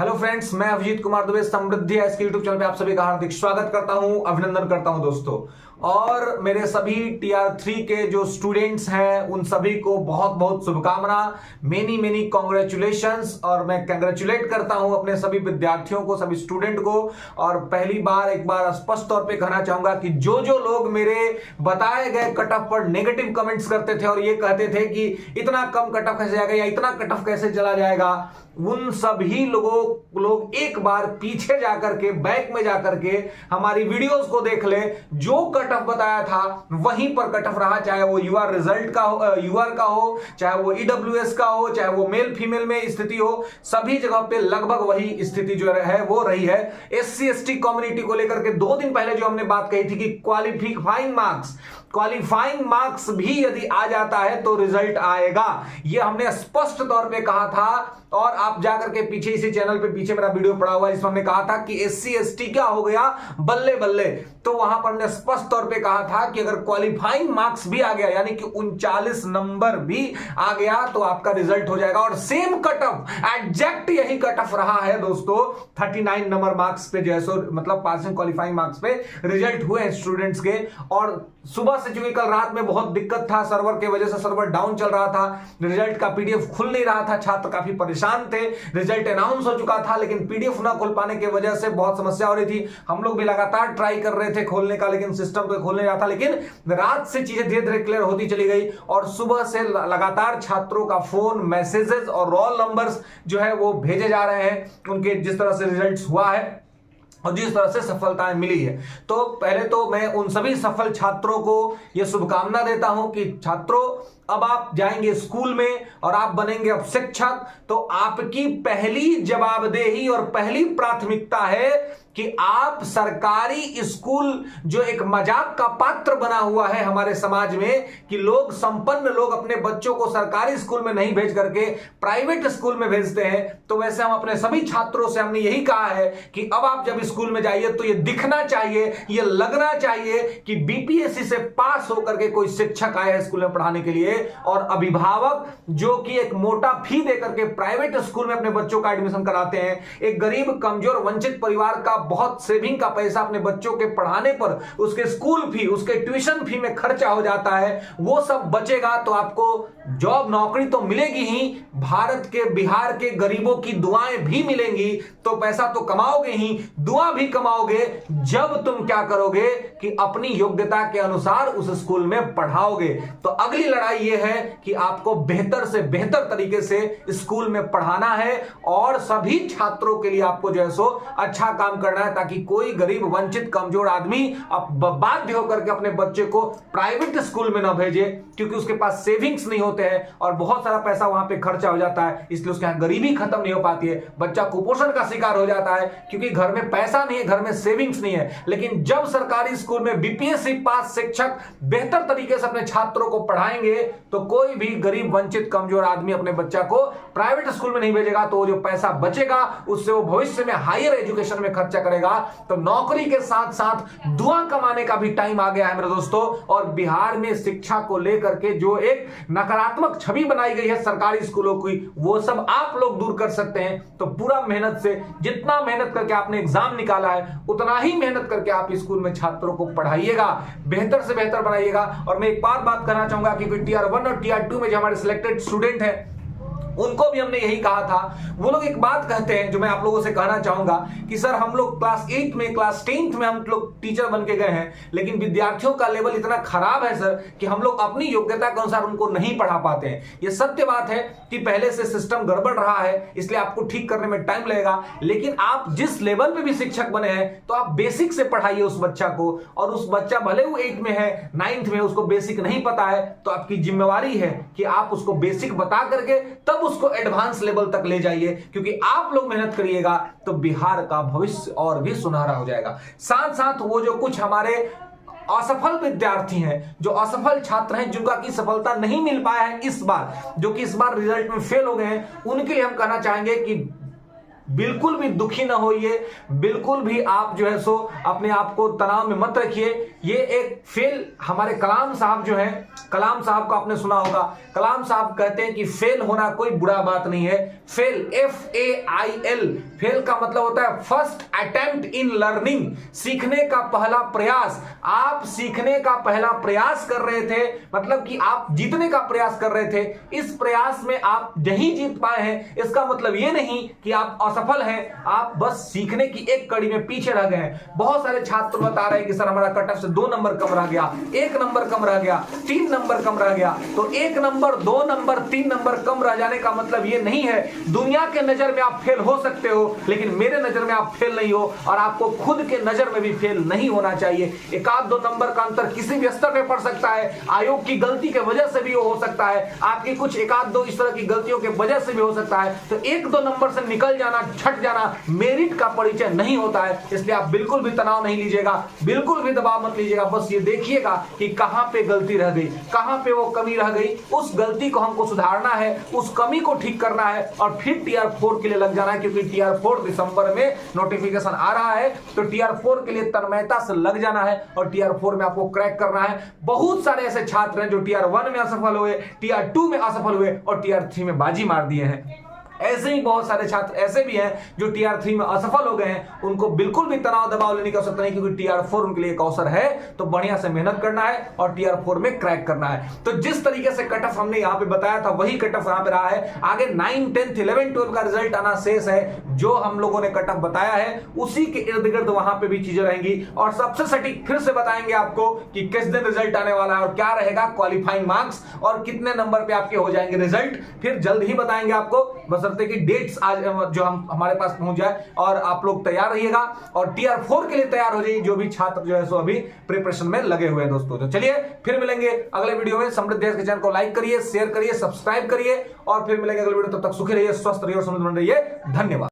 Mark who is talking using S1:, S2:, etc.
S1: Hello friends, मैं अभिजीत कुमार दुबे समृद्धि इसके YouTube channel पे आप सभी का हार्दिक स्वागत करता हूं, अभिनंदन करता हूं दोस्तों। और मेरे सभी टीआर 3 के जो स्टूडेंट्स हैं उन सभी को बहुत बहुत शुभकामना, मेनी मेनी कॉन्ग्रेचुलेशंस। और मैं कंग्रेचुलेट करता हूं अपने सभी विद्यार्थियों को, सभी स्टूडेंट को। और पहली बार एक बार स्पष्ट तौर पे कहना चाहूंगा कि जो जो लोग मेरे बताए गए कट ऑफ पर नेगेटिव कमेंट्स करते थे और ये कहते थे कि इतना कम कट ऑफ कैसे जाएगा या इतना कट ऑफ कैसे चला जाएगा, उन सभी लोग एक बार पीछे जाकर के, बैक में जाकर के हमारी वीडियोस को देख ले। जो कट ऑफ बताया था वहीं पर कट ऑफ रहा, चाहे वो यूआर रिजल्ट का हो, यूआर का हो, चाहे वो ईडब्ल्यूएस का हो, चाहे वो मेल फीमेल में स्थिति हो, सभी जगह पे लगभग वही स्थिति जो है वो रही है। एससी एसटी कम्युनिटी को लेकर के 2 दिन पहले जो हमने बात कही थी कि क्वालिफाइंग मार्क्स भी यदि आ जाता है तो रिजल्ट आएगा, ये हमने स्पष्ट तौर पे कहा था। और आप जाकर के पीछे इसी चैनल पे पीछे मेरा वीडियो पड़ा हुआ है जिसमें हमने कहा था कि एससी एसटी क्या हो गया, बल्ले बल्ले। तो वहां पर हमने स्पष्ट तौर पे कहा था कि अगर क्वालिफाइंग मार्क्स भी आ गया, यानी कि 39 नंबर भी आ गया, तो आपका रिजल्ट हो जाएगा। और सेम कट ऑफ, एग्जैक्ट यही कट ऑफ रहा है दोस्तों। 39 नंबर मार्क्स पे जो है सो मतलब पासिंग क्वालिफाइंग मार्क्स पे रिजल्ट हुए हैं स्टूडेंट्स के। और सुबह से चूंकि कल रात में बहुत दिक्कत था, सर्वर के वजह से सर्वर डाउन चल रहा था, रिजल्ट का पीडीएफ खुल नहीं रहा था, छात्र काफी परेशान थे। रिजल्ट अनाउंस हो चुका था लेकिन पीडीएफ ना खुल पाने की वजह से बहुत समस्या हो रही थी। हम लोग भी लगातार ट्राई कर रहे थे खोलने का, लेकिन सिस्टम पे खोल नहीं रहा था। लेकिन रात से चीजें धीरे धीरे क्लियर होती चली गई और सुबह से लगातार छात्रों का फोन, मैसेजेस और रोल नंबर्स जो है वो भेजे जा रहे हैं, उनके जिस तरह से रिजल्ट हुआ है और जिस तरह से सफलताएं मिली है। तो पहले तो मैं उन सभी सफल छात्रों को यह शुभकामना देता हूं कि छात्रों, अब आप जाएंगे स्कूल में और आप बनेंगे अब शिक्षक, तो आपकी पहली जवाबदेही और पहली प्राथमिकता है कि आप सरकारी स्कूल, जो एक मजाक का पात्र बना हुआ है हमारे समाज में कि लोग, संपन्न लोग अपने बच्चों को सरकारी स्कूल में नहीं भेज करके प्राइवेट स्कूल में भेजते हैं, तो वैसे हम अपने सभी छात्रों से हमने यही कहा है कि अब आप जब स्कूल में जाइए तो ये दिखना चाहिए, ये लगना चाहिए कि बीपीएससी से पास होकर के कोई शिक्षक आया है स्कूल में पढ़ाने के लिए। और अभिभावक जो कि एक मोटा फी देकर के प्राइवेट स्कूल में अपने बच्चों का एडमिशन कराते हैं, एक गरीब, कमजोर, वंचित परिवार का बहुत सेविंग का पैसा अपने बच्चों के पढ़ाने पर, उसके स्कूल फी, उसके ट्यूशन फी में खर्चा हो जाता है, वो सब बचेगा तो आपको जॉब, नौकरी तो मिलेगी ही, भारत के, बिहार के गरीबों की दुआएं भी मिलेंगी। तो पैसा तो कमाओगे ही, दुआ भी कमाओगे जब तुम क्या करोगे कि अपनी योग्यता के अनुसार उस स्कूल में पढ़ाओगे। तो अगली लड़ाई यह है कि आपको बेहतर से बेहतर तरीके से स्कूल में पढ़ाना है और सभी छात्रों के लिए आपको जो है सो अच्छा काम करना है, ताकि कोई गरीब, वंचित, कमजोर आदमी अब बाध्य होकर के अपने बच्चे को प्राइवेट स्कूल में ना भेजे, क्योंकि उसके पास सेविंग्स नहीं होते हैं और बहुत सारा पैसा वहां पे खर्चा हो जाता है, इसलिए उसके यहां गरीबी खत्म नहीं हो पाती है। बच्चा कुपोषण का शिकार हो जाता है क्योंकि घर में पैसा नहीं है, घर में सेविंग्स नहीं है। लेकिन जब सरकारी स्कूल में बीपीएससी पास शिक्षक बेहतर तरीके से अपने छात्रों को पढ़ाएंगे तो कोई भी गरीब, वंचित, कमजोर आदमी अपने बच्चा को प्राइवेट स्कूल में नहीं भेजेगा। तो वो जो पैसा बचेगा उससे वो भविष्य में हायर एजुकेशन में खर्चा करेगा। तो नौकरी के साथ साथ दुआ कमाने का भी टाइम आ गया है मेरे दोस्तों। और बिहार में शिक्षा को लेकर के जो एक नकारात्मक छवि बनाई गई है सरकारी स्कूलों की, वो सब आप लोग दूर कर सकते हैं। तो पूरा मेहनत से, जितना मेहनत करके आपने एग्जाम निकाला है उतना ही मेहनत करके आप स्कूल में छात्रों को पढ़ाइएगा, बेहतर से बेहतर बनाइएगा। और मैं एक बात करना चाहूंगा कि टीआर 1 और टीआर 2 में जो हमारे सिलेक्टेड स्टूडेंट हैं उनको भी हमने यही कहा था। वो लोग एक बात कहते हैं जो मैं आप लोगों से कहना चाहूंगा कि सर, हम लोग क्लास 8 में, क्लास 10th में हम लोग टीचर बन के गए हैं, लेकिन विद्यार्थियों का लेवल इतना खराब है सर कि हम लोग अपनी योग्यता के अनुसार उनको नहीं पढ़ा पाते हैं। ये सत्य बात है कि पहले से सिस्टम गड़बड़ रहा है, इसलिए आपको ठीक करने में टाइम लगेगा। लेकिन आप जिस लेवल पे भी शिक्षक बने हैं तो आप बेसिक से पढ़ाइए उस बच्चा को। और उस बच्चा भले वो 8 में है, 9th में, उसको बेसिक नहीं पता है, तो आपकी जिम्मेवारी है कि आप उसको बेसिक बता करके तब उसको एडवांस लेवल तक ले जाइए। क्योंकि आप लोग मेहनत करिएगा तो बिहार का भविष्य और भी सुनहरा हो जाएगा। साथ साथ वो जो कुछ हमारे असफल विद्यार्थी हैं, जो असफल छात्र हैं, जिनका की सफलता नहीं मिल पाया है इस बार, जो कि इस बार रिजल्ट में फेल हो गए हैं, उनके लिए हम कहना चाहेंगे कि बिल्कुल भी दुखी ना होइए, बिल्कुल भी आप जो है सो अपने आप को तनाव में मत रखिए। ये एक फेल, हमारे कलाम साहब जो है, कलाम साहब को आपने सुना होगा, कलाम साहब कहते हैं कि फेल होना कोई बुरा बात नहीं है। फेल, FAIL, फेल का मतलब होता है फर्स्ट अटेम्प्ट इन लर्निंग, सीखने का पहला प्रयास। आप सीखने का पहला प्रयास कर रहे थे, मतलब कि आप जीतने का प्रयास कर रहे थे। इस प्रयास में आप नहीं जीत पाए हैं, इसका मतलब यह नहीं कि आप असफल हैं, आप बस सीखने की एक कड़ी में पीछे रह गए हैं। बहुत सारे छात्र बता रहे हैं कि सर हमारा कट ऑफ से 2 नंबर कम रह गया, 1 नंबर कम रह गया, 3 नंबर कम रह गया। तो 1 नंबर, 2 नंबर, 3 नंबर कम रह जाने का मतलब यह नहीं है, दुनिया के नजर में आप फेल हो सकते हो, लेकिन मेरे नजर में आप फेल नहीं हो, और आपको खुद के नजर में भी फेल नहीं होना चाहिए। 1-2 नंबर का अंतर किसी भी स्तर पे पड़ सकता है, आयोग की गलती के वजह से भी हो सकता है, आपकी कुछ 1-2 इस तरह की गलतियों के वजह से भी हो सकता है। तो 1-2 नंबर से निकल जाना, छट जाना मेरिट का परिचय नहीं होता है। इसलिए आप बिल्कुल भी तनाव नहीं लीजिएगा, बिल्कुल भी दबाव मत लीजिएगा। बस ये देखिएगा कि कहां पे गलती रह गई, कहां पे वो कमी रह गई, उस गलती को हमको सुधारना है, उस कमी को ठीक करना है, और फिर TR4 के लिए लग जाना है। क्योंकि TR4 दिसंबर में नोटिफिकेशन आ रहा है, तो TR4 के लिए तन्मयता से लग जाना है, और TR4 में आपको क्रैक करना है। बहुत सारे ऐसे छात्र हैं जो TR1 में असफल हुए, TR2 में असफल हुए, और TR3 में बाजी मार दिए हैं। ऐसे ही बहुत सारे छात्र ऐसे भी हैं जो TR3 में असफल हो गए हैं। उनको बिल्कुल भी तनाव दबाव लेने की आवश्यकता नहीं, क्योंकि TR4 उनके लिए एक अवसर है। तो बढ़िया से मेहनत करना है और TR4 में क्रैक करना है। तो जिस तरीके से कट ऑफ हमने यहाँ पे बताया था, वही कट ऑफ यहाँ पे रहा है। आगे 9, 10, 11, 12 का रिजल्ट आना शेष है। जो हम लोगों ने कट ऑफ बताया है उसी के इर्द गिर्द वहां पे भी चीजें रहेंगी, और सबसे सटीक फिर से बताएंगे आपको कि किस दिन रिजल्ट आने वाला है और क्या रहेगा क्वालिफाइंग मार्क्स, और कितने नंबर पे आपके हो जाएंगे रिजल्ट। फिर जल्द ही बताएंगे आपको, बशर्ते कि डेट्स आज जो हमारे पास पहुंच जाए। और आप लोग तैयार रहिएगा और TR4 के लिए तैयार हो जाइए, जो भी छात्र जो है सो अभी प्रिपरेशन में लगे हुए हैं दोस्तों। तो चलिए फिर मिलेंगे अगले वीडियो में। समृद्ध देश के चैनल को लाइक करिए, शेयर करिए, सब्सक्राइब करिए, और फिर मिलेंगे अगले वीडियो। तब तक सुखी रहिए, स्वस्थ रहिए और समृद्ध बन रहिए। धन्यवाद।